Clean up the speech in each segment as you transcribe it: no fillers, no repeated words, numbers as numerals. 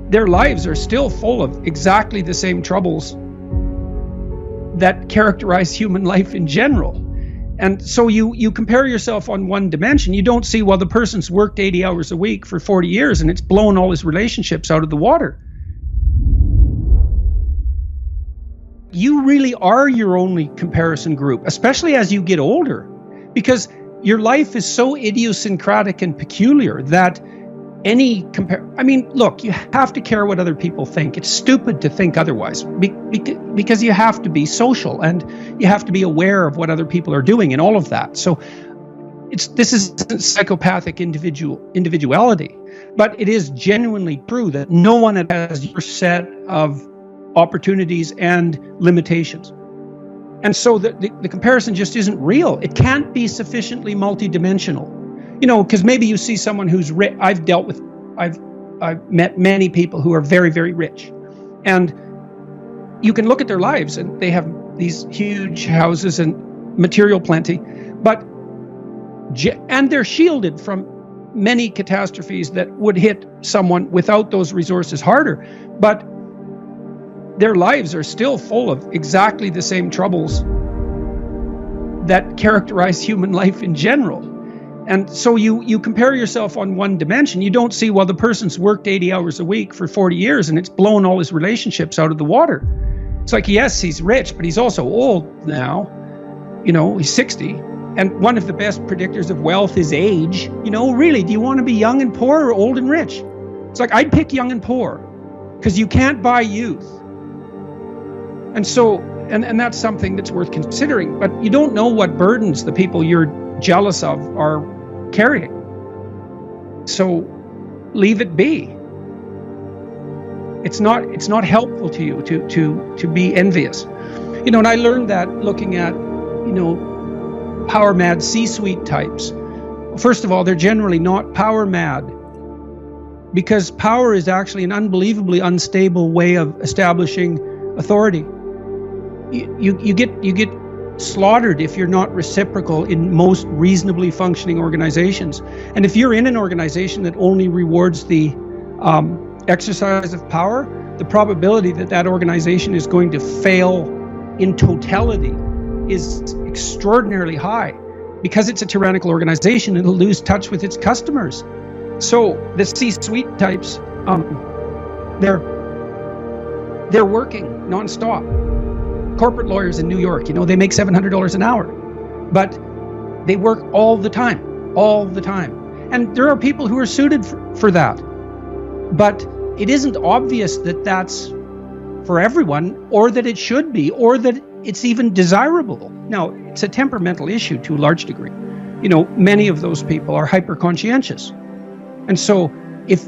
their lives are still full of exactly the same troubles that characterize human life in general. And so you compare yourself on one dimension. You don't see, well, the person's worked 80 hours a week for 40 years and it's blown all his relationships out of the water. You really are your only comparison group, especially as you get older, because your life is so idiosyncratic and peculiar that look, you have to care what other people think. It's stupid to think otherwise because you have to be social and you have to be aware of what other people are doing and all of that. So this isn't psychopathic individuality, but it is genuinely true that no one has your set of opportunities and limitations. And so the comparison just isn't real. It can't be sufficiently multidimensional. Because maybe you see someone who's rich. I've met many people who are very, very rich. And you can look at their lives and they have these huge houses and material plenty, and they're shielded from many catastrophes that would hit someone without those resources harder. But their lives are still full of exactly the same troubles that characterize human life in general. And so you compare yourself on one dimension. You don't see, well, the person's worked 80 hours a week for 40 years and it's blown all his relationships out of the water. It's like, yes, he's rich, but he's also old now. He's 60. And one of the best predictors of wealth is age. Really, do you want to be young and poor or old and rich? It's like, I'd pick young and poor because you can't buy youth. And so, and that's something that's worth considering. But you don't know what burdens the people you're jealous of are carrying. So leave it be. It's not helpful to you to be envious. And I learned that looking at, power mad C-suite types. First of all, they're generally not power mad because power is actually an unbelievably unstable way of establishing authority. You get slaughtered if you're not reciprocal in most reasonably functioning organizations. And if you're in an organization that only rewards the exercise of power, the probability that organization is going to fail in totality is extraordinarily high. Because it's a tyrannical organization, it'll lose touch with its customers. So the C-suite types, they're working nonstop. Corporate lawyers in New York, they make $700 an hour, but they work all the time. And there are people who are suited for that. But it isn't obvious that that's for everyone, or that it should be, or that it's even desirable. Now, it's a temperamental issue to a large degree. Many of those people are hyper-conscientious. And so if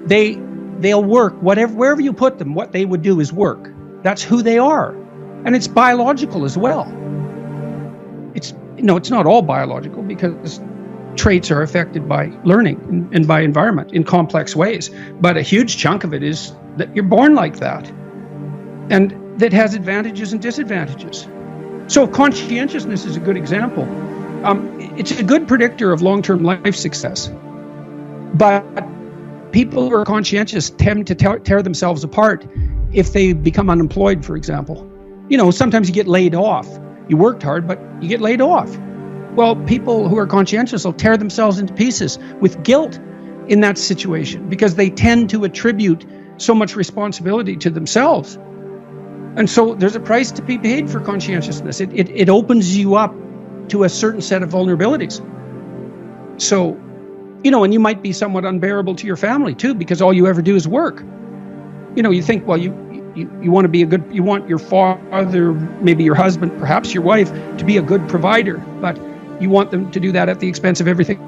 they'll work, wherever you put them, what they would do is work. That's who they are. And it's biological as well. It's not all biological because traits are affected by learning and by environment in complex ways. But a huge chunk of it is that you're born like that. And that has advantages and disadvantages. So conscientiousness is a good example. It's a good predictor of long-term life success. But people who are conscientious tend to tear themselves apart if they become unemployed, for example. Sometimes you get laid off. You worked hard, but you get laid off. Well, people who are conscientious will tear themselves into pieces with guilt in that situation because they tend to attribute so much responsibility to themselves. And so there's a price to be paid for conscientiousness. It opens you up to a certain set of vulnerabilities. So, and you might be somewhat unbearable to your family too, because all you ever do is work. You think, well, you want to be you want your father, maybe your husband, perhaps your wife, to be a good provider, but you want them to do that at the expense of everything